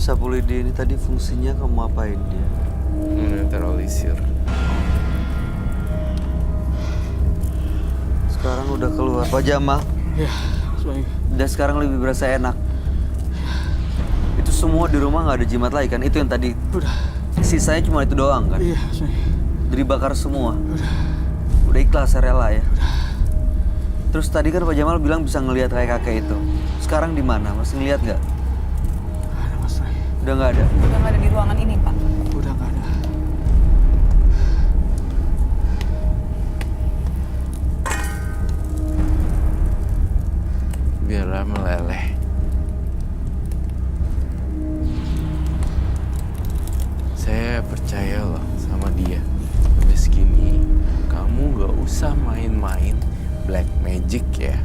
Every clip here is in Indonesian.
sapu lidi ini tadi fungsinya kamu apain dia? Menetralisir. Sekarang udah keluar. Pak Jamal, Iya, Mas Bayu. dan sekarang lebih berasa enak. Itu semua di rumah nggak ada jimat lagi kan? Itu yang tadi. Udah. Sisanya cuma itu doang kan? Iya, Mas Bayu. Dibakar semua. Udah ikhlas, rela ya. Terus tadi kan Pak Jamal bilang bisa ngelihat kayak kakek itu. Sekarang di mana? Masih ngelihat nggak? Nggak ada, Mas Bayu. Udah nggak ada. Udah nggak ada di ruangan ini, Pak. Udah nggak ada. Biarlah meleleh. Saya percaya loh sama dia. Udah segini, kamu gak usah main-main black magic ya.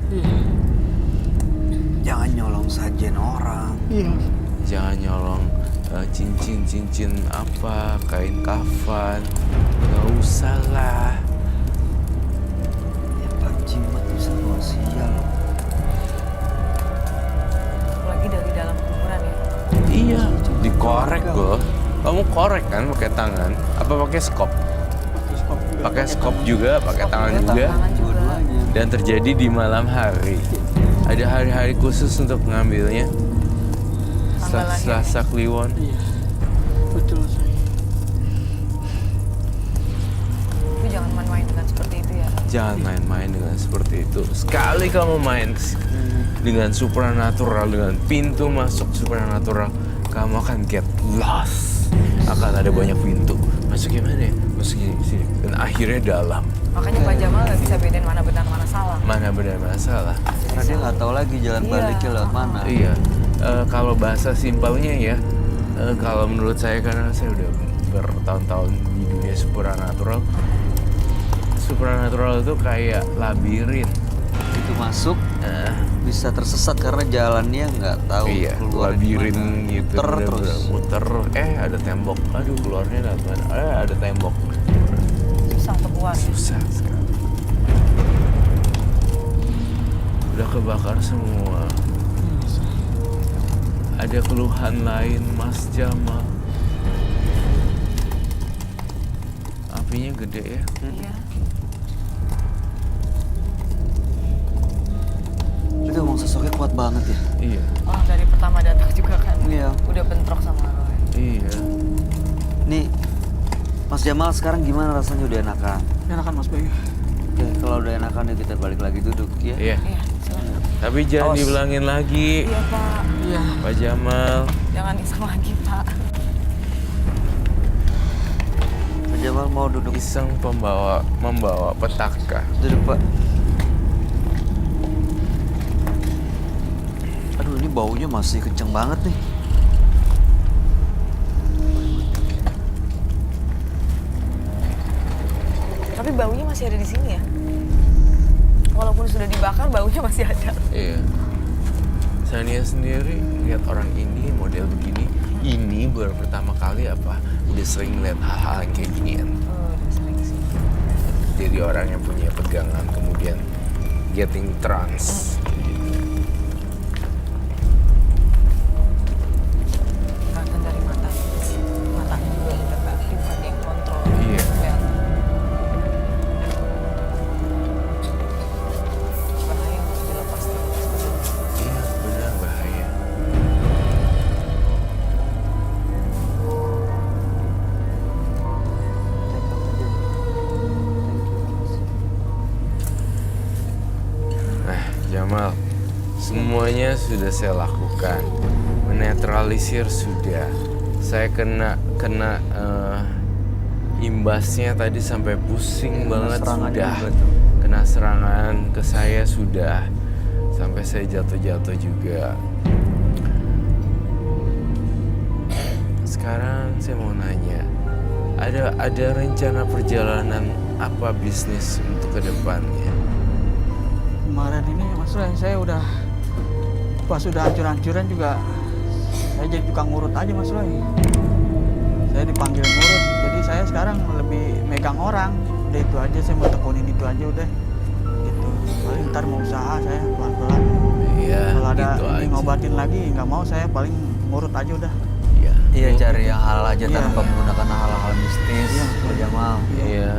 Jangan nyolong sajen orang. Iya. Jangan nyolong cincin-cincin apa, kain kafan. Gak usah lah. Ya Pak, jimat bisa bawa sial. Apalagi dari dalam kuburan ya. Iya, dikorek loh. Kamu korek kan pakai tangan? Apa pakai skop? Pakai skop juga. Pakai skop juga, pakai tangan juga, juga. tangan juga. Dua-duanya. Dan terjadi di malam hari. Ada hari-hari khusus untuk mengambilnya. Tanggal lahir. Selasa Kliwon. Iya. Betul, Mas Bayu. Tapi jangan main-main dengan seperti itu ya. Jangan main-main dengan seperti itu. Sekali kamu main dengan supranatural, dengan pintu masuk supranatural, kamu akan get lost. Akan ada banyak pintu. Masuk gimana ya? Masuk sini. Dan akhirnya dalam. Makanya Pak Jamal nggak bisa bedain mana benar mana salah. Mana benar mana salah. Karena dia nggak tahu lagi jalan Iya. baliknya lewat mana. Iya. Kalau bahasa simpelnya ya, kalau menurut saya karena saya udah bertahun-tahun di dunia supranatural. Supranatural itu kayak labirin. Itu masuk bisa tersesat karena jalannya nggak tahu Iya, keluar labirin gimana. gitu. Muter bener-bener terus. muter. Ada tembok. Aduh, keluarnya lewat mana? Ada tembok. Susah untuk keluar. Susah sekali. Udah kebakar semua. Ada keluhan lain, Mas Jamal. Apinya gede ya. Iya. Itu emang sosoknya kuat banget ya. Iya. Oh, dari pertama datang juga kan. Iya. Udah bentrok sama Roy. Iya. Nih, Mas Jamal sekarang gimana rasanya udah enakan? Enakan, Mas Bayu. Oke, kalau udah enakan ya kita balik lagi duduk ya. Iya. Iya, silakan. Tapi jangan Awas. dibilangin lagi, Iya, Pak. Iya. Pak Jamal. Jangan iseng lagi, Pak. Mas Jamal mau duduk. Iseng membawa petaka. Duduk Pak. Aduh ini baunya masih kenceng banget nih. Tapi baunya masih ada di sini ya. Walaupun sudah dibakar, baunya masih ada. Iya. Sania sendiri lihat orang ini model begini, ini baru pertama kali apa? Udah sering lihat hal-hal yang kayak ginian. Oh, udah sering sih. Jadi orang yang punya pegangan kemudian getting trance. Kelihatan dari mata. Matanya juga udah nggak aktif, ada yang kontrol. Iya. Kelihatan. Bahaya untuk dilepas. Iya, benar bahaya. Jamal, semuanya sudah saya lakukan. Menetralisir sudah. Saya kena imbasnya tadi sampai pusing banget serangan sudah. juga tuh. Kena serangan ke saya sudah. Sampai saya jatuh-jatuh juga. Sekarang saya mau nanya, ada rencana perjalanan apa bisnis untuk kedepannya? Kemarin ini, Mas Roy, saya udah pas udah hancur-hancuran juga saya jadi tukang ngurut aja, Mas Roy. Saya dipanggil ngurut, jadi saya sekarang lebih megang orang. Udah itu aja, saya mau tekunin itu aja udah. Gitu. Paling ntar mau usaha saya pelan-pelan. Iya, Kalau ada gitu ini aja. ngobatin lagi, nggak mau saya paling ngurut aja udah. Iya, cari yang halal aja tanpa menggunakan hal-hal mistis. Pak Jamal. Iya.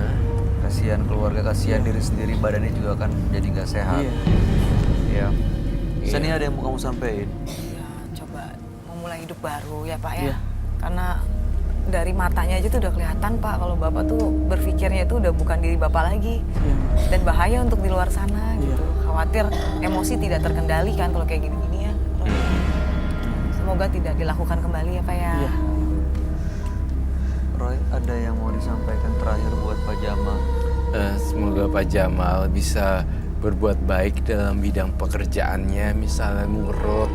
Kasihan keluarga, kasihan diri sendiri, badannya juga kan jadi nggak sehat. Iya. Seni ada yang mau kamu sampaikan? Ya, coba memulai hidup baru ya Pak ya. Karena dari matanya aja tuh udah kelihatan Pak kalau Bapak tuh berpikirnya itu udah bukan diri Bapak lagi. Dan bahaya untuk di luar sana gitu. Khawatir emosi tidak terkendali kan kalau kayak gini-gini ya. Semoga tidak dilakukan kembali ya Pak ya. Roy, ada yang mau disampaikan terakhir buat Pak Jamal? Semoga Pak Jamal bisa berbuat baik dalam bidang pekerjaannya, misalnya ngurut,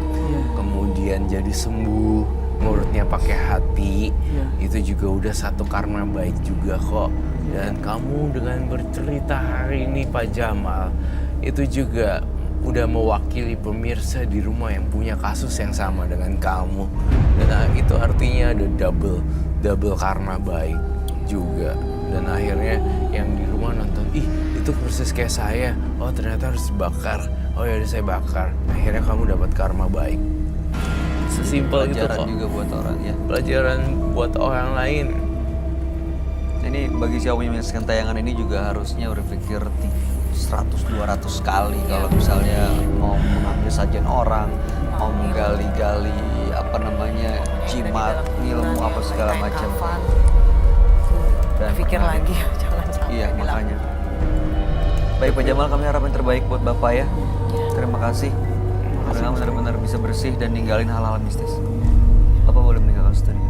kemudian jadi sembuh, ngurutnya pakai hati, itu juga udah satu karma baik juga kok. Dan kamu dengan bercerita hari ini Pak Jamal, itu juga udah mewakili pemirsa di rumah yang punya kasus yang sama dengan kamu. Dan itu artinya ada double karma baik juga. Dan akhirnya yang di rumah nonton, ih itu persis kayak saya. Oh ternyata harus dibakar. Oh ya udah saya bakar. Akhirnya kamu dapat karma baik. Sesimpel itu kok. Pelajaran juga buat orang ya. Pelajaran buat orang lain. Ini bagi siapa yang menyaksikan tayangan ini juga harusnya berpikir 100-200 kali kalau misalnya mau mengambil sajian orang, mau menggali-gali jimat, ilmu apa segala macam. Dan pikir lagi, jangan sampai. Iya, makanya. Baik Pak Jamal, kami harap yang terbaik buat Bapak ya. Terima kasih. Mudah-mudahan benar-benar bisa bersih dan ninggalin hal-hal mistis. Bapak boleh meninggalkan studio.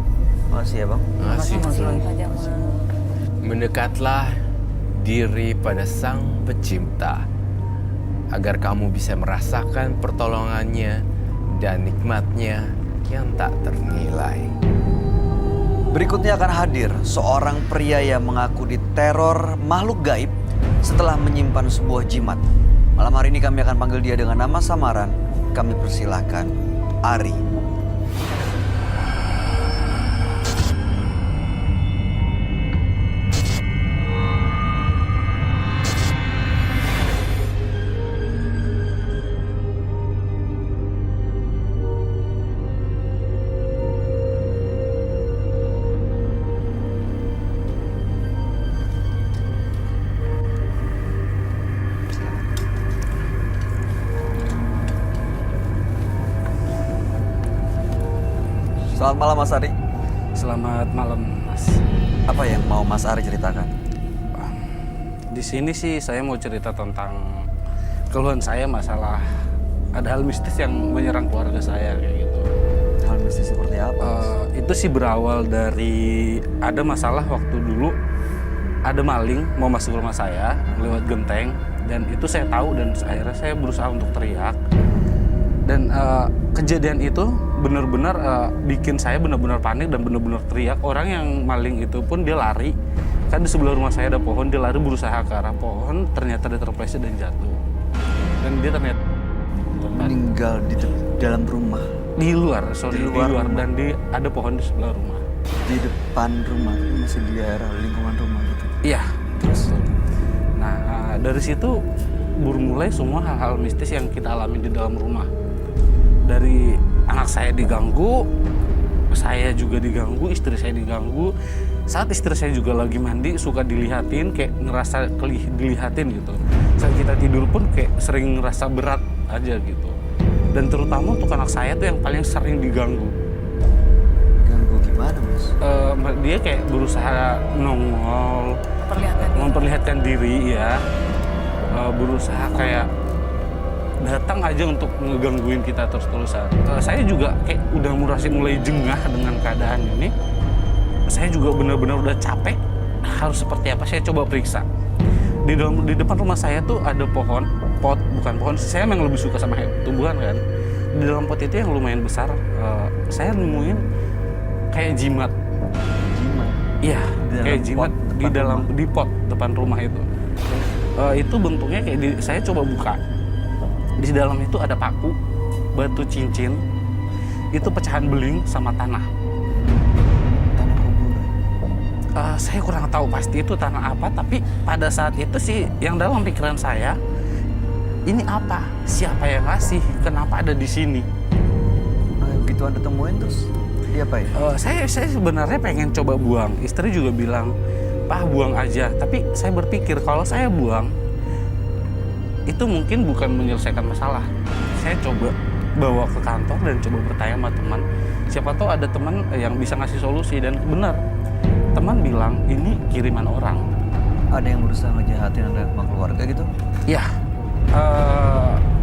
Makasih ya Bang. Makasih. Pak Jamal. Mendekatlah diri pada Sang Pencipta agar kamu bisa merasakan pertolongannya dan nikmatnya yang tak ternilai. Berikutnya akan hadir seorang pria yang mengaku diteror makhluk gaib setelah menyimpan sebuah jimat. Malam hari ini kami akan panggil dia dengan nama samaran. Kami persilahkan Ari. Selamat malam Mas Ari. Selamat malam, Mas. Apa yang mau Mas Ari ceritakan? Di sini sih saya mau cerita tentang keluhan saya masalah ada hal mistis yang menyerang keluarga saya kayak gitu. Hal mistis seperti apa? Itu sih berawal dari ada masalah waktu dulu ada maling mau masuk rumah saya lewat genteng dan itu saya tahu dan akhirnya saya berusaha untuk teriak. Dan kejadian itu benar-benar bikin saya benar-benar panik dan benar-benar teriak. Orang yang maling itu pun dia lari. Kan di sebelah rumah saya ada pohon, dia lari berusaha ke arah pohon, ternyata dia terpleset dan jatuh. Dan dia ternyata Meninggal di dalam rumah. di luar, sorry, Di luar rumah. dan ada pohon di sebelah rumah. Di depan rumah, masih di daerah lingkungan rumah gitu. Iya, terus. Nah, dari situ bermulai semua hal-hal mistis yang kita alami di dalam rumah. Dari anak saya diganggu, saya juga diganggu, istri saya diganggu. Saat istri saya juga lagi mandi, suka dilihatin, kayak ngerasa dilihatin gitu. Saat kita tidur pun kayak sering ngerasa berat aja gitu. Dan terutama untuk anak saya tuh yang paling sering diganggu. Ganggu gimana Mas? Dia kayak berusaha nongol, memperlihatkan diri ya. Berusaha kayak datang aja untuk ngegangguin kita terus-terusan. Saya juga kayak udah mulai jengah dengan keadaan ini. Saya juga benar-benar udah capek. Harus seperti apa? Saya coba periksa. Di depan rumah saya tuh ada bukan pohon. Saya memang lebih suka sama tumbuhan kan. Di dalam pot itu yang lumayan besar, saya nemuin kayak jimat. Jimat? Iya, kayak jimat di pot depan rumah itu. Itu bentuknya kayak saya coba buka. Di dalam itu ada paku, batu cincin, itu pecahan beling sama tanah. Tanah kuburan? Saya kurang tahu pasti itu tanah apa, tapi pada saat itu sih yang dalam pikiran saya, ini apa? Siapa yang ngasih? Kenapa ada di sini? Begitu Anda temuin terus, diapain? Saya sebenarnya pengen coba buang. Istri juga bilang, "Pak, buang aja." Tapi saya berpikir kalau saya buang, itu mungkin bukan menyelesaikan masalah. Saya coba bawa ke kantor dan coba bertanya sama teman. Siapa tahu ada teman yang bisa ngasih solusi, dan benar. Teman bilang, ini kiriman orang. Ada yang berusaha ngejahatin Anda sama keluarga gitu? Ya,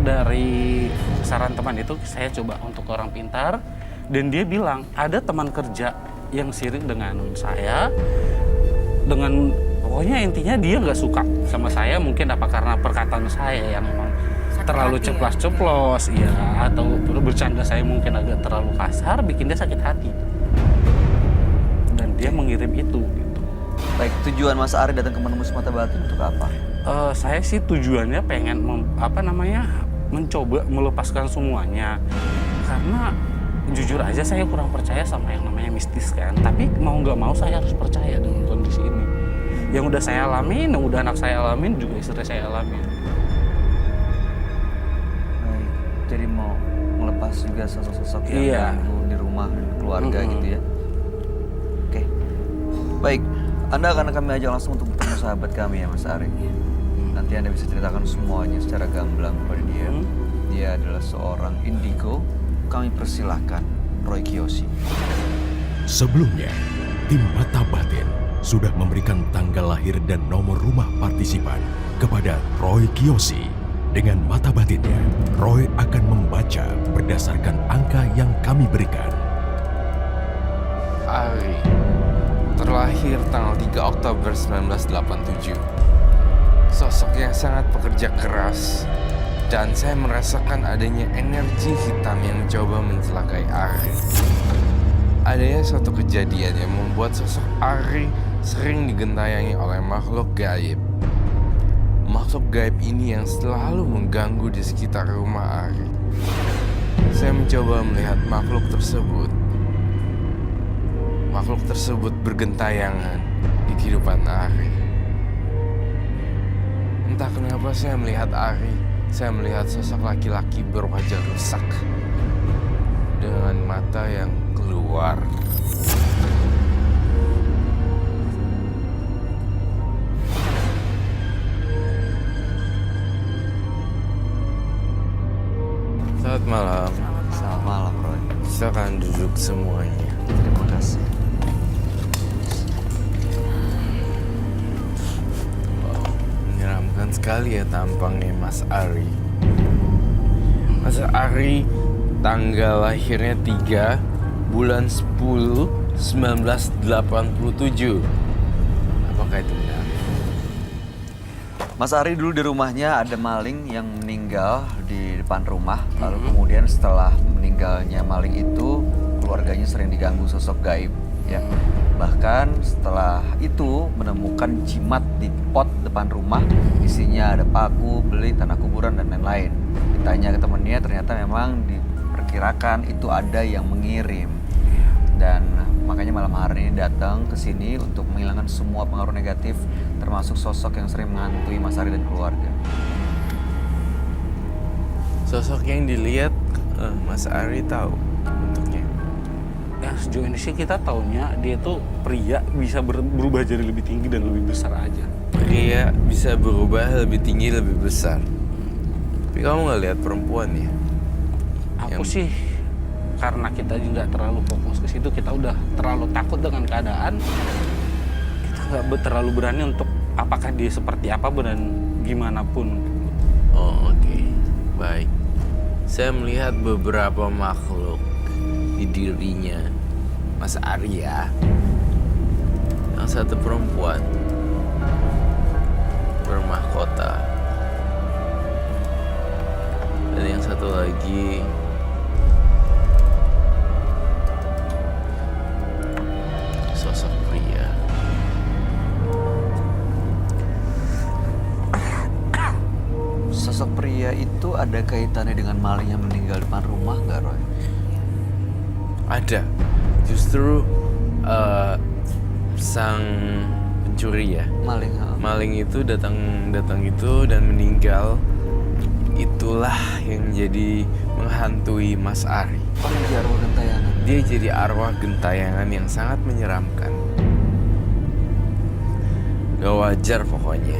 dari saran teman itu saya coba untuk orang pintar. Dan dia bilang, ada teman kerja yang sirik dengan saya. Pokoknya intinya dia nggak suka sama saya. Mungkin apa karena perkataan saya yang memang Sakit terlalu hati ceplas-ceplos, ya. Atau bercanda saya mungkin agak terlalu kasar, bikin dia sakit hati. Dan dia mengirim itu gitu. Baik, tujuan Mas Ari datang ke Menembus Mata Batin untuk apa? Saya sih tujuannya pengen mencoba melepaskan semuanya. Karena jujur aja saya kurang percaya sama yang namanya mistis kan. Tapi mau nggak mau saya harus percaya dengan kondisi ini. Yang udah saya alamin, yang udah anak saya alamin, juga istri saya alamin. Baik, jadi mau melepas juga sosok-sosok yang Iya. ganggu di rumah dan keluarga gitu ya. Oke, baik. Anda akan kami ajak langsung untuk bertemu sahabat kami ya Mas Ari. Nanti Anda bisa ceritakan semuanya secara gamblang kepada dia. Dia adalah seorang indigo. Kami persilahkan Roy Kiyoshi. Sebelumnya, tim Mata Batin sudah memberikan tanggal lahir dan nomor rumah partisipan kepada Roy Kiyoshi. Dengan mata batinnya, Roy akan membaca berdasarkan angka yang kami berikan. Ari, terlahir tanggal 3 Oktober 1987. Sosok yang sangat pekerja keras, dan saya merasakan adanya energi hitam yang mencoba mencelakai Ari. Adanya suatu kejadian yang membuat sosok Ari sering digentayangi oleh makhluk gaib. Makhluk gaib ini yang selalu mengganggu di sekitar rumah Ari. Saya mencoba melihat makhluk tersebut. Makhluk tersebut bergentayangan di kehidupan Ari. Entah kenapa saya melihat Ari, saya melihat sosok laki-laki berwajah rusak dengan mata yang keluar. Selamat malam. Selamat malam Roy. Silakan duduk semuanya. Terima kasih. Menyeramkan sekali ya tampangnya Mas Ari. Mas Ari tanggal lahirnya 3 bulan 10 1987. Apakah itu benar? Mas Ari dulu di rumahnya ada maling yang meninggal di depan rumah. Lalu kemudian setelah meninggalnya maling itu, keluarganya sering diganggu sosok gaib. Ya. Bahkan setelah itu menemukan jimat di pot depan rumah. Isinya ada paku, belit, tanah kuburan, dan lain-lain. Ditanya ke temennya, ternyata memang diperkirakan itu ada yang mengirim. Dan makanya malam hari ini datang ke sini untuk menghilangkan semua pengaruh negatif, termasuk sosok yang sering menghantui Mas Ari dan keluarga. Sosok yang dilihat Mas Ari tahu bentuknya. Ya sejauh ini sih kita taunya dia tuh pria bisa berubah jadi lebih tinggi dan lebih besar aja. Pria bisa berubah lebih tinggi, lebih besar. Tapi kamu nggak lihat perempuan ya? Aku sih karena kita juga terlalu fokus ke situ, kita udah terlalu takut dengan keadaan. Kita nggak terlalu berani untuk apakah dia seperti apa dan gimana pun. Oh, oke. Baik. Saya melihat beberapa makhluk di dirinya Mas Arya. Yang satu perempuan bermahkota, dan yang satu lagi sosok pria. Sosok pria itu ada kaitannya dengan maling yang meninggal depan rumah nggak, Roy? Ada. Justru sang pencuri ya. Maling, Maling itu datang itu dan meninggal. Itulah yang jadi menghantui Mas Ari. penjara gentayangan. Dia jadi arwah gentayangan yang sangat menyeramkan. Gak wajar pokoknya.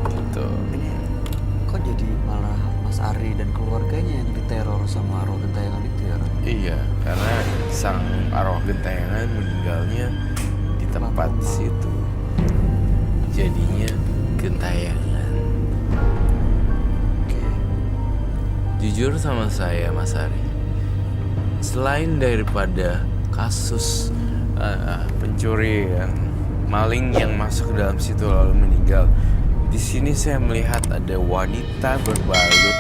Gitu. Ini kok jadi malah Mas Ari dan keluarganya yang diteror sama arwah gentayangan itu ya, Roy? Iya, karena sang arwah gentayangan meninggalnya di tempat situ. Jadinya gentayangan. Oke. Jujur sama saya, Mas Ari, selain daripada kasus pencurian, maling yang masuk ke dalam situ lalu meninggal, di sini saya melihat ada wanita berbalut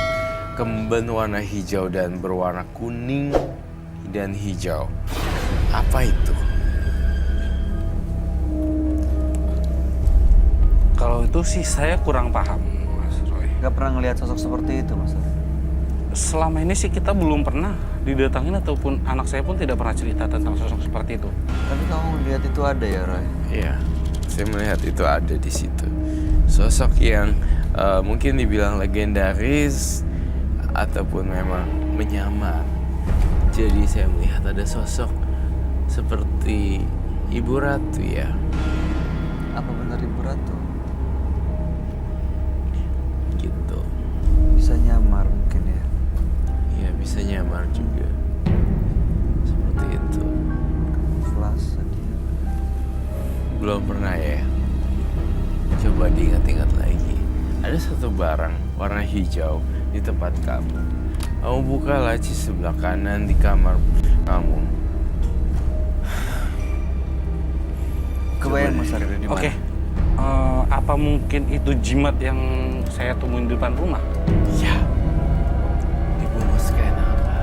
kemben warna hijau dan berwarna kuning dan hijau. Apa itu? Kalau itu sih saya kurang paham, Mas Roy. Gak pernah ngelihat sosok seperti itu, Mas Ari? Selama ini sih kita belum pernah didatangin ataupun anak saya pun tidak pernah cerita tentang sosok seperti itu. Tapi kamu lihat itu ada ya, Roy? Iya, saya melihat itu ada di situ. Sosok yang mungkin dibilang legendaris ataupun memang menyamar. Jadi saya melihat ada sosok seperti Ibu Ratu ya. Apa benar Ibu Ratu? Gitu. Bisa nyamar mungkin ya? Ya bisa nyamar juga. Seperti itu. Flase dia. Belum pernah ya? Coba diingat-ingat lagi. Ada satu barang warna hijau di tempat kamu. Kamu buka laci sebelah kanan di kamar kamu. Kebayang Mas Ari ada di mana? Oke. Apa mungkin itu jimat yang saya temuin di depan rumah? Ya. Dibungkus kain apa?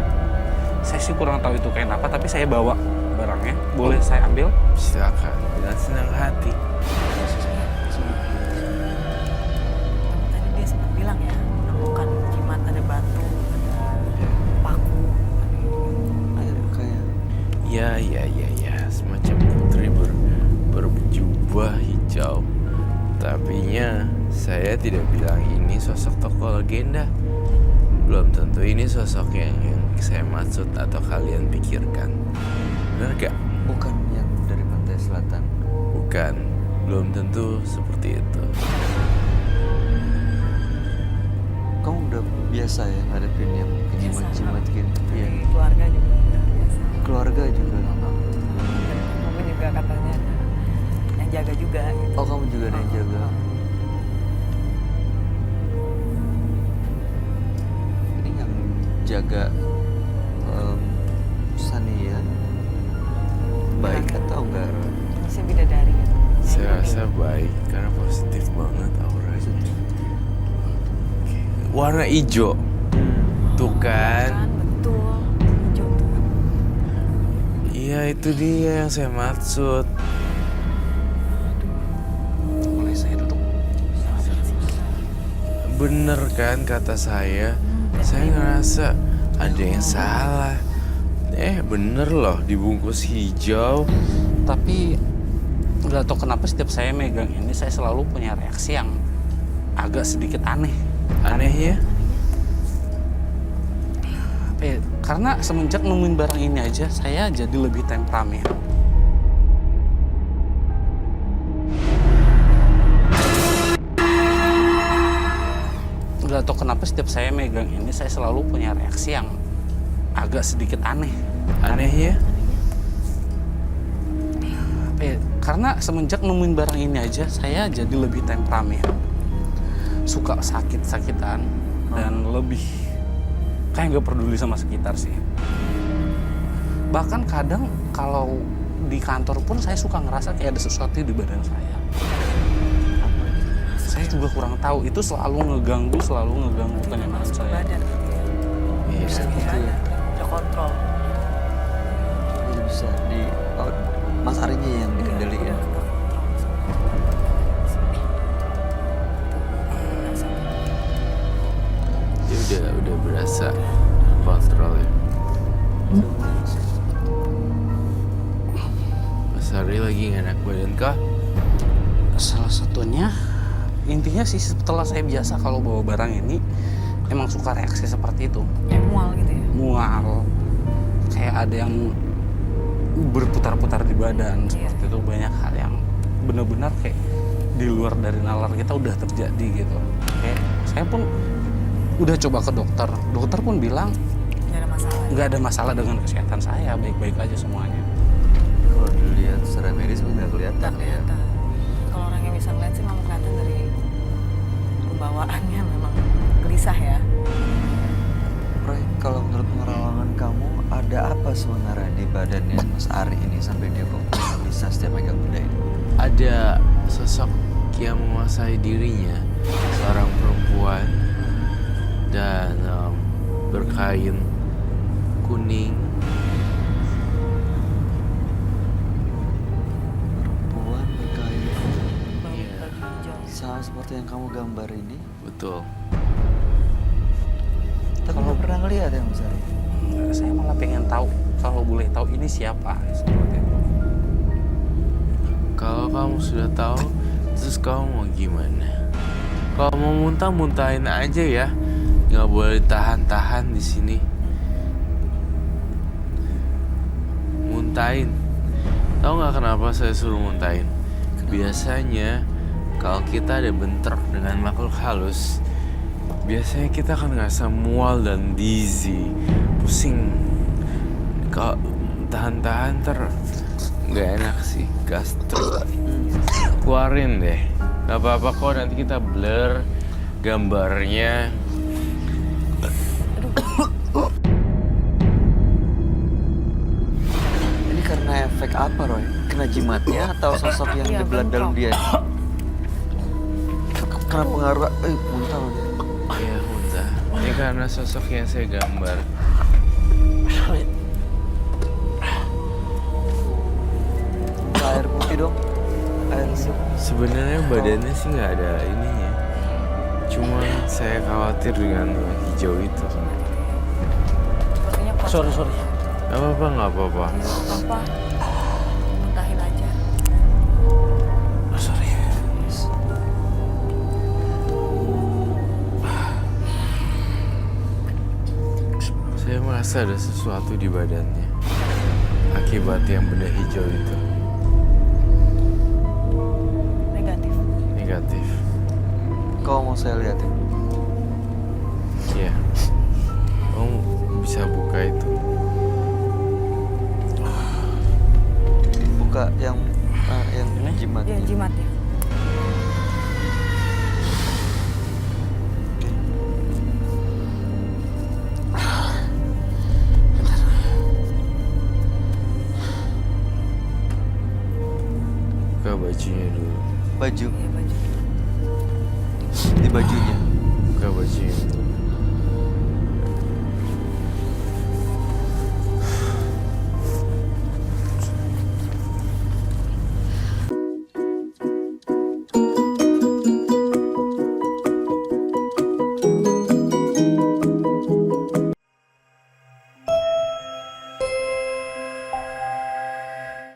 Saya sih kurang tahu itu kain apa, tapi saya bawa barangnya. Boleh saya ambil? Silakan dengan senang hati. Tadi dia sempat bilang ya, menemukan jimat, ada batu, ada paku. Kayak Ya, semacam putri berjubah hijau. Tapinya saya tidak bilang ini sosok tokoh legenda. Belum tentu ini sosok yang saya maksud atau kalian pikirkan. Benar gak? bukan yang dari pantai selatan. Bukan, belum tentu seperti itu. Kamu udah biasa ya hadapin yang jimat-jimat gini? Iya. Dari keluarga juga udah biasa. Keluarga juga. Kamu juga katanya ada yang jaga juga gitu. Oh, kamu juga ada yang jaga. Ini yang jaga Sania baik atau enggak? Masih bidadari gitu. Saya rasa baik karena positif banget auranya. Warna hijau, tuh kan? Kan betul. Hijau tuh. Iya itu dia yang saya maksud. Boleh saya duduk? Bener kan kata saya? Saya ngerasa ada yang salah. Bener loh dibungkus hijau. Tapi nggak tahu kenapa setiap saya megang ini saya selalu punya reaksi yang agak sedikit aneh. Anehnya? Karena semenjak nemuin barang ini aja saya jadi lebih temperamen. Nggak tahu kenapa setiap saya megang ini saya selalu punya reaksi yang agak sedikit aneh. Anehnya? Karena semenjak nemuin barang ini aja saya jadi lebih temperamen. Suka sakit-sakitan dan lebih kayak nggak peduli sama sekitar sih. Bahkan kadang kalau di kantor pun saya suka ngerasa kayak ada sesuatu di badan saya. Saya juga kurang tahu, itu selalu ngeganggu kenyamanan saya. Badan gitu ya. Iya. Bisa gitu ya. Udah kontrol. Jadi bisa di Mas Arinya yang dikendalikan. Dia udah berasa kontrol ya. Mas Ari lagi nggak enak badan kah? Salah satunya, intinya sih setelah saya biasa kalau bawa barang ini, emang suka reaksi seperti itu. Kayak mual gitu ya? Mual, kayak ada yang berputar-putar di badan seperti itu. Banyak hal yang benar-benar kayak di luar dari nalar kita udah terjadi gitu. Kayak saya pun udah coba ke dokter, dokter pun bilang Nggak ada masalah. nggak ada masalah dengan kesehatan saya, baik-baik aja semuanya. Kalau dilihat secara medis nggak kelihatan Nggak ya. kelihatan. Kalau orang yang bisa ngeliat sih memang kelihatan dari pembawaannya memang gelisah ya. Roy, kalau menurut pengalaman kamu ada apa sebenarnya di badannya Mas Ari ini sampai dia kok bisa setiap megang benda ini? Ada sosok yang menguasai dirinya, seorang perempuan dan berkain kuning. Perempuan berkain Iya. Baju hijau. sama seperti yang kamu gambar ini. Betul. Tapi nggak pernah ngeliat ya Mas Ari? Saya malah pengen tahu, kalau boleh tahu ini siapa seperti itu. Kalau kamu sudah tahu, terus kamu mau gimana? Kalau mau muntah, muntahin aja ya. Nggak boleh tahan-tahan di sini. Muntahin. Tahu nggak kenapa saya suruh muntahin? Biasanya kalau kita ada bentrok dengan makhluk halus, biasanya kita akan ngerasa mual dan dizzy, pusing. Kalau tahan-tahan nggak enak sih, gastrik. Keluarin deh, nggak apa-apa kok, nanti kita blur gambarnya. Ini karena efek apa Roy? Kena jimatnya atau sosok yang Iya, di dalam bentrok. dia? Karena pengaruh, muntah loh dia. Iya, muntah. Ini karena sosok yang saya gambar. Air putih dong, air hidup. Sebenarnya badannya sih nggak ada ininya. Cuma saya khawatir dengan hijau itu. Sepertinya kuat. Sorry. Nggak apa-apa, nggak apa-apa. Apa? Muntahin aja. Sorry. Saya merasa ada sesuatu di badannya. Akibat yang benda hijau itu. Negatif. Negatif. Kau mau saya liatin? Iya. Kamu bisa buka itu. Buka yang jimatnya. Ya, jimatnya. Buka bajunya dulu. Baju, Iya, baju. di bajunya. Buka bajunya dulu.